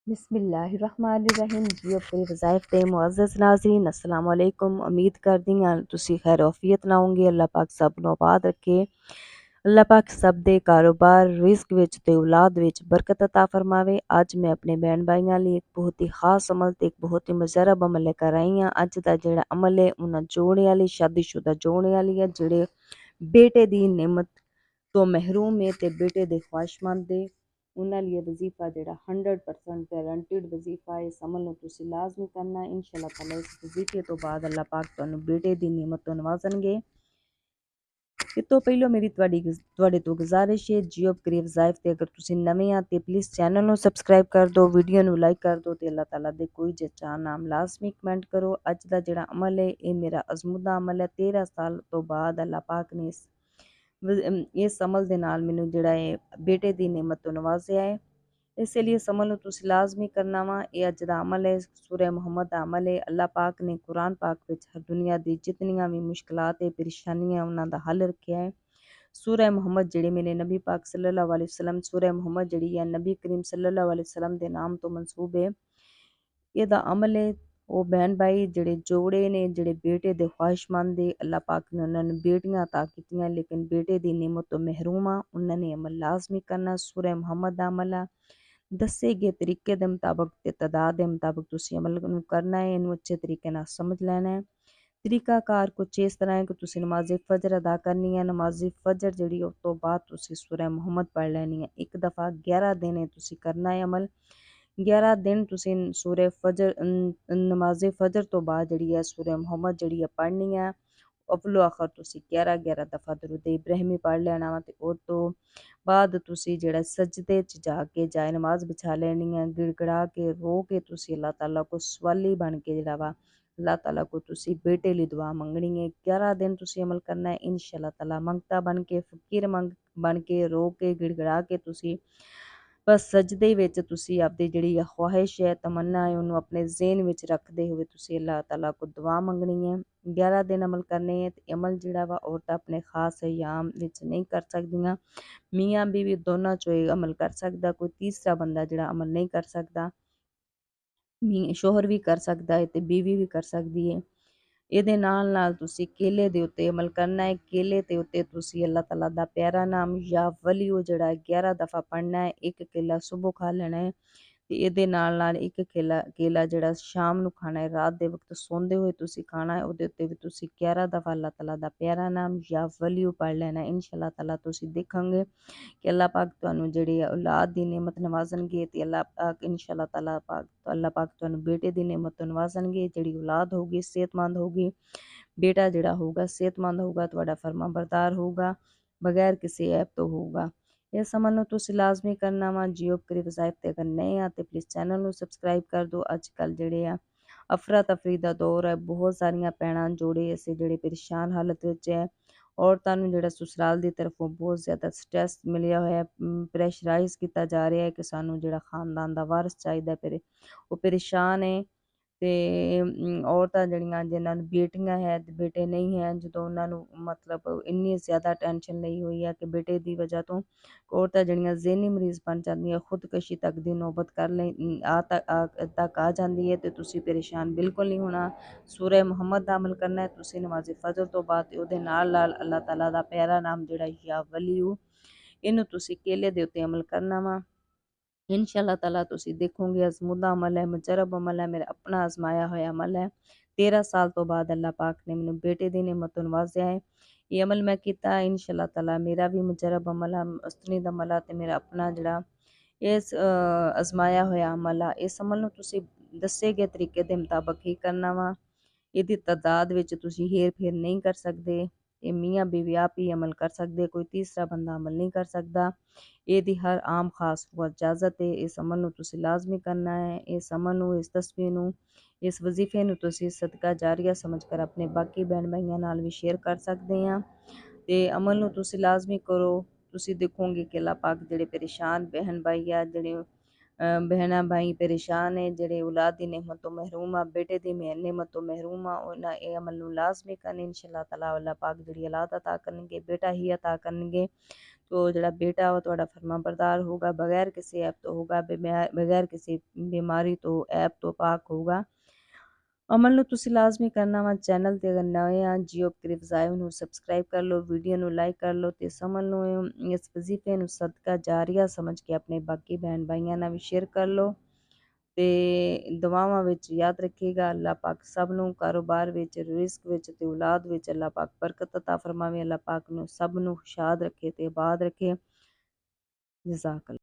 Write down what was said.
बिस्मिल्लाहिर्रहमानिर्रहीम जी अपनी वज़ाइफ ते मुअज़्ज़ज़ नाज़रीन अस्सलाम वालेकुम। उम्मीद करदी हां तुसी खैर आफियत ना होंगे। अल्लाह पाक सब नूं आबाद रखे। अल्लाह पाक सब दे कारोबार रिज़्क विच ते औलाद विच बरकत अता फरमावे। अज मैं अपने भैन भाइयां लई एक बहुत ही खास अमल ते एक बहुत ही मुजरब अमल लेकर आई हां। अज दा जेह्ड़ा अमल है उन्हां जोड़े आह्ली शादीशुदा जोड़े आह्ली है जेह्ड़े बेटे दी नेमत तो महरूम है ते बेटे दे ख्वाहिशमंद है। उन्हां लिए वजीफा जेह्ड़ा 100% गारंटिड वजीफा है। इस अमल नूं तुसीं लाजमी करना है। इंशाअल्लाह ताला इस वजीफे तो बाद अल्लाह पाक तुहानूं बेटे दी नेमत तो नवाजणगे। ਇਹ ਤੋਂ ਪਹਿਲਾਂ ਮੇਰੀ ਤੁਹਾਡੇ ਤੋਂ ਗੁਜ਼ਾਰਿਸ਼ ਹੈ ਜੀਓ ਕਰੀਬ ਵਜ਼ਾਇਫ ਤੇ ਅਗਰ ਤੁਸੀਂ ਨਵੇਂ ਆ ਤੇ ਪਲੀਜ਼ ਚੈਨਲ ਨੂੰ ਸਬਸਕ੍ਰਾਈਬ ਕਰ ਦਿਓ, ਵੀਡੀਓ ਨੂੰ ਲਾਈਕ ਕਰ ਦਿਓ ਤੇ ਅੱਲਾਹ ਤਾਲਾ ਦੇ ਕੋਈ ਜਚਾ ਨਾਮ ਲਾਜ਼ਮੀ ਕਮੈਂਟ ਕਰੋ। ਅੱਜ ਦਾ ਜਿਹੜਾ ਅਮਲ ਹੈ ਇਹ ਮੇਰਾ ਅਜ਼ਮੁਦਾ ਅਮਲ ਹੈ। 13 ਸਾਲ ਤੋਂ ਬਾਅਦ ਅੱਲਾਹ ਪਾਕ ਨੇ ਇਸ ਅਮਲ ਦੇ ਨਾਲ ਮੈਨੂੰ ਜਿਹੜਾ ਹੈ ਬੇਟੇ ਦੀ ਨਿਮਤ ਤੋਂ ਨਵਾਜ਼ਿਆ ਹੈ। इस लिए इस अमल तुसी लाजमी करना वा। ये अज दा अमल है, सूरह मुहम्मद दा अमल है। अल्लाह पाक ने कुरान पाक विच हर दुनिया दी जितनियां भी मुश्किलात है परेशानियां उन्हां दा हल रखिया है। सूरह मुहम्मद जेह्ड़ी मेरे नबी पाक सल्लल्लाहु अलैहि वसल्लम सूरह मुहम्मद जेह्ड़ी है नबी करीम सल्लल्लाहु अलैहि वसल्लम दे नाम तो मंसूब है। एह्दा अमल है ਉਹ ਬਹਿਨ ਭਾਈ ਜਿਹੜੇ ਜੋੜੇ ਨੇ ਜਿਹੜੇ ਬੇਟੇ ਦੇ ख्वाहिशमंद है अल्लाह पाक ने ਉਹਨਾਂ ਨੂੰ ਬੇਟੀਆਂ अता कीतियां लेकिन बेटे दी नेमत तो महरूम आ। ਉਹਨਾਂ ਨੇ अमल लाजमी करना। सूरह मुहम्मद दा अमल आ। ਦੱਸੇ ਗਏ ਤਰੀਕੇ ਦੇ ਮੁਤਾਬਕ ਤੇ ਤਦਾਦ ਦੇ ਮੁਤਾਬਕ ਤੁਸੀਂ ਅਮਲ ਨੂੰ ਕਰਨਾ ਹੈ। ਇਹਨੂੰ ਅੱਛੇ ਤਰੀਕੇ ਨਾਲ ਸਮਝ ਲੈਣਾ ਹੈ। ਤਰੀਕਾਕਾਰ ਕੁਛ ਇਸ ਤਰ੍ਹਾਂ ਹੈ ਕਿ ਤੁਸੀਂ ਨਮਾਜ਼ ਫਜਰ ਅਦਾ ਕਰਨੀ ਹੈ। ਨਮਾਜ਼ ਫਜਰ ਜਿਹੜੀ ਉਸ ਤੋਂ ਬਾਅਦ ਤੁਸੀਂ ਸੂਰਹ ਮੁਹੰਮਦ ਪੜ੍ਹ ਲੈਣੀ ਹੈ। ਇੱਕ ਦਫਾ 11 ਦਿਨ ਇਹ ਤੁਸੀਂ ਕਰਨਾ ਹੈ ਅਮਲ। 11 ਦਿਨ ਤੁਸੀਂ ਸੂਰਹ ਫਜਰ ਨਮਾਜ਼ ਫਜਰ ਤੋਂ ਬਾਅਦ ਜਿਹੜੀ ਹੈ ਸੂਰਹ ਮੁਹੰਮਦ ਜਿਹੜੀ ਹੈ ਪੜ੍ਹਨੀ ਹੈ। ਅਵਲੋ ਆਖਰ ਤੁਸੀਂ 11 ਦਫਾ ਦਰੂਦ ਇਬਰਾਹਿਮੀ ਪੜ੍ਹ ਲੈਣਾ ਵਾ ਤੇ ਉਹ ਤੋਂ ਬਾਅਦ ਤੁਸੀਂ ਜਿਹੜਾ ਸਜਦੇ 'ਚ ਜਾ ਕੇ ਜਾਏ ਨਮਾਜ਼ ਵਿਛਾ ਲੈਣੀ ਹੈ। ਗਿੜਗੜਾ ਕੇ ਰੋ ਕੇ ਤੁਸੀਂ ਅੱਲਾਹ ਤਾਲਾ ਕੋ ਸਵਾਲੀ ਬਣ ਕੇ ਜਿਹੜਾ ਵਾ ਅੱਲਾਹ ਤਾਲਾ ਕੋ ਤੁਸੀਂ ਬੇਟੇ ਲਈ ਦੁਆ ਮੰਗਣੀ ਹੈ। 11 ਦਿਨ ਤੁਸੀਂ ਅਮਲ ਕਰਨਾ ਹੈ। ਇਨਸ਼ਾ ਅੱਲਾਹ ਤਾਲਾ ਮੰਗਤਾ ਬਣ ਕੇ ਫਕੀਰ ਬਣ ਕੇ ਰੋ ਕੇ ਗਿੜਗੜਾ ਕੇ ਤੁਸੀਂ ਬਸ ਸਜਦੇ ਵਿੱਚ ਤੁਸੀਂ ਆਪਦੀ ਜਿਹੜੀ ਖਵਾਹਿਸ਼ ਹੈ ਤਮੰਨਾ ਹੈ ਉਹਨੂੰ ਆਪਣੇ ਜ਼ੇਨ ਵਿੱਚ ਰੱਖਦੇ ਹੋਏ ਤੁਸੀਂ ਅੱਲਾਹ ਤਾਲਾ ਕੋ ਦੁਆ ਮੰਗਣੀ ਹੈ। 11 ਦਿਨ ਅਮਲ ਕਰਨੇ ਹੈ ਤੇ ਅਮਲ ਜਿਹੜਾ ਵਾ ਔਰਤਾਂ ਆਪਣੇ ਖਾਸ ਅਯਾਮ ਵਿੱਚ ਨਹੀਂ ਕਰ ਸਕਦੀਆਂ। ਮੀਆਂ ਬੀਵੀ ਦੋਨਾਂ ਚੋਂ ਇਹ ਅਮਲ ਕਰ ਸਕਦਾ। ਕੋਈ ਤੀਸਰਾ ਬੰਦਾ ਜਿਹੜਾ ਅਮਲ ਨਹੀਂ ਕਰ ਸਕਦਾ। ਸ਼ੋਹਰ ਵੀ ਕਰ ਸਕਦਾ ਹੈ ਤੇ ਬੀਵੀ ਵੀ ਕਰ ਸਕਦੀ ਹੈ। ਇਹਦੇ ਨਾਲ ਨਾਲ ਤੁਸੀਂ ਕੇਲੇ ਦੇ ਉੱਤੇ ਅਮਲ ਕਰਨਾ ਹੈ। ਕੇਲੇ ਦੇ ਉੱਤੇ ਤੁਸੀਂ ਅੱਲਾਹ ਤਾਲਾ ਦਾ ਪਿਆਰਾ ਨਾਮ ਜਾਂ ਵਲੀਓ ਜਿਹੜਾ 11 ਦਫਾ ਪੜ੍ਹਨਾ ਹੈ। ਇੱਕ ਕੇਲਾ ਸੁਬਹ ਖਾ ਲੈਣਾ ਹੈ ਤੇ ਇਹਦੇ ਨਾਲ ਨਾਲ ਇੱਕ ਕੇਲਾ ਜਿਹੜਾ ਸ਼ਾਮ ਨੂੰ ਖਾਣਾ ਹੈ। ਰਾਤ ਦੇ ਵਕਤ ਸੌਂਦੇ ਹੋਏ ਤੁਸੀਂ ਖਾਣਾ ਹੈ। ਉਹਦੇ ਉੱਤੇ ਵੀ ਤੁਸੀਂ 11 ਦਫਾ ਅੱਲਾਹ ਤਾਲਾ ਦਾ ਪਿਆਰਾ ਨਾਮ ਜਾਂ ਵਲੀਓ ਪੜ੍ਹ ਲੈਣਾ। ਇਨਸ਼ਾ ਅੱਲਾਹ ਤਾਲਾ ਤੁਸੀਂ ਦੇਖੋਗੇ ਕਿ ਅੱਲਾਹ ਪਾਕ ਤੁਹਾਨੂੰ ਜਿਹੜੀ ਔਲਾਦ ਦੀ ਨਿਮਤ ਨਵਾਜ਼ਣਗੇ ਤੇ ਅੱਲਾਹ ਪਾਕ ਤੁਹਾਨੂੰ ਬੇਟੇ ਦੀ ਨਿਮਤ ਤੋਂ ਨਵਾਜ਼ਣਗੇ। ਜਿਹੜੀ ਔਲਾਦ ਹੋਊਗੀ ਸਿਹਤਮੰਦ ਹੋਊਗੀ। ਬੇਟਾ ਜਿਹੜਾ ਹੋਊਗਾ ਸਿਹਤਮੰਦ ਹੋਊਗਾ, ਤੁਹਾਡਾ ਫਰਮਾਂ ਬਰਦਾਰ ਹੋਊਗਾ, ਬਗੈਰ ਕਿਸੇ ਐਬ ਤੋਂ ਹੋਊਗਾ। ਇਸ ਅਮਲ ਨੂੰ ਤੁਸੀਂ ਲਾਜ਼ਮੀ ਕਰਨਾ ਵਾ। ਜੀਓ ਕਰੀ ਵਜ਼ਾਇਫ ਤੇ ਅਗਰ ਨਏ ਆ ਤੇ ਪਲੀਜ਼ ਚੈਨਲ ਨੂੰ ਸਬਸਕ੍ਰਾਈਬ ਕਰ ਦਿਓ। ਅੱਜ ਕੱਲ੍ਹ ਜਿਹੜੇ ਆ ਅਫਰਾ ਤਫਰੀ ਦਾ ਦੌਰ ਹੈ। ਬਹੁਤ ਸਾਰੀਆਂ ਭੈਣਾਂ ਜੋੜੇ ਅਸੀਂ ਜਿਹੜੇ ਪਰੇਸ਼ਾਨ ਹਾਲਤ ਵਿੱਚ ਹੈ। ਔਰਤਾਂ ਨੂੰ ਜਿਹੜਾ ਸਸੁਰਾਲ ਦੀ ਤਰਫੋਂ ਬਹੁਤ ਜ਼ਿਆਦਾ ਸਟ੍ਰੈਸ ਮਿਲਿਆ ਹੋਇਆ, ਪ੍ਰੈਸ਼ਰਾਈਜ਼ ਕੀਤਾ ਜਾ ਰਿਹਾ ਹੈ ਕਿ ਸਾਨੂੰ ਜਿਹੜਾ ਖਾਨਦਾਨ ਦਾ ਵਾਰਸ ਚਾਹੀਦਾ ਪਰ ਉਹ ਪਰੇਸ਼ਾਨ ਹੈ। ਤੇ ਔਰਤਾਂ ਜਿਹੜੀਆਂ ਜਿਨ੍ਹਾਂ ਨੂੰ ਬੇਟੀਆਂ ਹੈ ਤੇ ਬੇਟੇ ਨਹੀਂ ਹੈ, ਜਦੋਂ ਉਹਨਾਂ ਨੂੰ ਮਤਲਬ ਇੰਨੀ ਜ਼ਿਆਦਾ ਟੈਨਸ਼ਨ ਲਈ ਹੋਈ ਹੈ ਕਿ ਬੇਟੇ ਦੀ ਵਜ੍ਹਾ ਤੋਂ ਔਰਤਾਂ ਜਿਹੜੀਆਂ ਜ਼ਹਿਨੀ ਮਰੀਜ਼ ਬਣ ਜਾਂਦੀਆਂ, ਖੁਦਕਸ਼ੀ ਤੱਕ ਦੀ ਨੌਬਤ ਕਰ ਲੈ ਤੱਕ ਆ ਜਾਂਦੀ ਹੈ। ਤੇ ਤੁਸੀਂ ਪਰੇਸ਼ਾਨ ਬਿਲਕੁਲ ਨਹੀਂ ਹੋਣਾ। ਸੂਰਹ ਮੁਹੰਮਦ ਦਾ ਅਮਲ ਕਰਨਾ ਹੈ ਤੁਸੀਂ ਨਮਾਜ਼ ਫਜਰ ਤੋਂ ਬਾਅਦ ਤੇ ਉਹਦੇ ਨਾਲ ਨਾਲ ਅੱਲਾਹ ਤਾਲਾ ਦਾ ਪਿਆਰਾ ਨਾਮ ਜਿਹੜਾ ਯਾ ਵਲੀਯੂ ਇਹਨੂੰ ਤੁਸੀਂ ਕੇਲੇ ਦੇ ਉੱਤੇ ਅਮਲ ਕਰਨਾ ਵਾ। ਇਨਸ਼ਾ ਅੱਲਾਹ ਤਾਲਾ ਤੁਸੀਂ ਦੇਖੋਗੇ ਅਜ਼ਮੁਦਾ ਅਮਲ ਹੈ, ਮੁਜਰਬ ਅਮਲ ਹੈ, ਮੇਰਾ ਆਪਣਾ ਅਜ਼ਮਾਇਆ ਹੋਇਆ ਅਮਲ ਹੈ। 13 ਸਾਲ ਤੋਂ ਬਾਅਦ ਅੱਲਾਹ ਪਾਕ ਨੇ ਮੈਨੂੰ ਬੇਟੇ ਦੀ ਨਿਮਤ ਤੋਂ ਨਵਾਜ਼ਿਆ ਹੈ। ਇਹ ਅਮਲ ਮੈਂ ਕੀਤਾ ਇਨਸ਼ਾ ਅੱਲਾਹ ਤਾਲਾ ਮੇਰਾ ਵੀ ਮੁਜਰਬ ਅਮਲ ਆ, ਮੁਸਤਨਿਦ ਅਮਲ ਆ ਤੇ ਮੇਰਾ ਆਪਣਾ ਜਿਹੜਾ ਇਸ ਅਜ਼ਮਾਇਆ ਹੋਇਆ ਅਮਲ ਆ। ਇਸ ਅਮਲ ਨੂੰ ਤੁਸੀਂ ਦੱਸੇ ਗਏ ਤਰੀਕੇ ਦੇ ਮੁਤਾਬਕ ਹੀ ਕਰਨਾ ਵਾ। ਇਹਦੀ ਤਾਦਾਦ ਵਿੱਚ ਤੁਸੀਂ ਹੇਰ ਫੇਰ ਨਹੀਂ ਕਰ ਸਕਦੇ। ਇਹ ਮੀਆਂ ਬੀਵੀ ਆਪ ਹੀ ਅਮਲ ਕਰ ਸਕਦੇ, ਕੋਈ ਤੀਸਰਾ ਬੰਦਾ ਅਮਲ ਨਹੀਂ ਕਰ ਸਕਦਾ। ਇਹਦੀ ਹਰ ਆਮ ਖਾਸ ਇਜਾਜ਼ਤ ਹੈ। ਇਸ ਅਮਲ ਨੂੰ ਤੁਸੀਂ ਲਾਜ਼ਮੀ ਕਰਨਾ ਹੈ। ਇਸ ਅਮਲ ਨੂੰ, ਇਸ ਤਸਬੀਹ ਨੂੰ, ਇਸ ਵਜ਼ੀਫੇ ਨੂੰ ਤੁਸੀਂ ਸਦਕਾ ਜਾਰੀਆ ਸਮਝ ਕਰ ਆਪਣੇ ਬਾਕੀ ਭੈਣ ਭਾਈਆਂ ਨਾਲ ਵੀ ਸ਼ੇਅਰ ਕਰ ਸਕਦੇ ਹਾਂ। ਤੇ ਅਮਲ ਨੂੰ ਤੁਸੀਂ ਲਾਜ਼ਮੀ ਕਰੋ। ਤੁਸੀਂ ਦੇਖੋਗੇ ਕਿ ਅੱਲਾਹ ਪਾਕ ਜਿਹੜੇ ਪਰੇਸ਼ਾਨ ਬਹਿਨ ਭਾਈ ਆ ਜਿਹੜੇ ਭੈਣਾਂ ਭਾਈ ਪਰੇਸ਼ਾਨ ਹੈ, ਜਿਹੜੇ ਔਲਾਦ ਦੀ ਨਿਮਤ ਤੋਂ ਮਹਿਰੂਮ ਆ, ਬੇਟੇ ਦੀ ਨਿਮਤ ਤੋਂ ਮਹਿਰੂਮ ਆ, ਉਹਨਾਂ ਇਹ ਅਮਲ ਨੂੰ ਲਾਜ਼ਮੀ ਕਰਨ ਇਨਸ਼ਾ ਤਾਲਾ। ਅੱਲਾਹ ਪਾਕ ਜਿਹੜੀ ਔਲਾਦ ਅਤਾ ਕਰਨਗੇ, ਬੇਟਾ ਹੀ ਅਤਾ ਕਰਨਗੇ। ਤੋ ਜਿਹੜਾ ਬੇਟਾ ਉਹ ਤੁਹਾਡਾ ਫਰਮਾਂ ਬਰਦਾਰ ਹੋਗਾ, ਬਗੈਰ ਕਿਸੇ ਐਪ ਤੋਂ ਹੋਗਾ, ਬਗੈਰ ਕਿਸੇ ਬਿਮਾਰੀ ਤੋਂ ਐਪ ਤੋਂ ਪਾਕ ਹੋਗਾ। ਅਮਲ ਨੂੰ ਤੁਸੀਂ ਲਾਜ਼ਮੀ ਕਰਨਾ ਵਾ। ਚੈਨਲ ਤੇ ਅਗਰ ਨਵੇਂ ਆ ਜੀਓ ਕਰਿਪ ਜ਼ਾਇਮ ਨੂੰ ਸਬਸਕ੍ਰਾਈਬ ਕਰ ਲਓ, ਵੀਡੀਓ ਨੂੰ ਲਾਈਕ ਕਰ ਲਓ ਤੇ ਇਸ ਅਮਲ ਨੂੰ ਇਸ ਵਜ਼ੀਫੇ ਨੂੰ ਸਦਕਾ ਜਾਰੀਆ ਸਮਝ ਕੇ ਆਪਣੇ ਬਾਕੀ ਭੈਣ ਭਾਈਆਂ ਨਾਲ ਵੀ ਸ਼ੇਅਰ ਕਰ ਲਓ ਤੇ ਦੁਆਵਾਂ ਵਿੱਚ ਯਾਦ ਰੱਖੀਗਾ। ਅੱਲਾਹ ਪਾਕ ਸਭ ਨੂੰ ਕਾਰੋਬਾਰ ਵਿੱਚ, ਰਿਜ਼ਕ ਵਿੱਚ ਤੇ ਔਲਾਦ ਵਿੱਚ ਅੱਲਾਹ ਪਾਕ ਬਰਕਤ ਅਤਾ ਫਰਮਾਵੇ। ਅੱਲਾਹ ਪਾਕ ਨੂੰ ਸਭ ਨੂੰ ਖੁਸ਼ਹਾਲ ਰੱਖੇ ਤੇ ਆਬਾਦ ਰੱਖੇ। ਜਜ਼ਾਕ ਅੱਲਾਹ।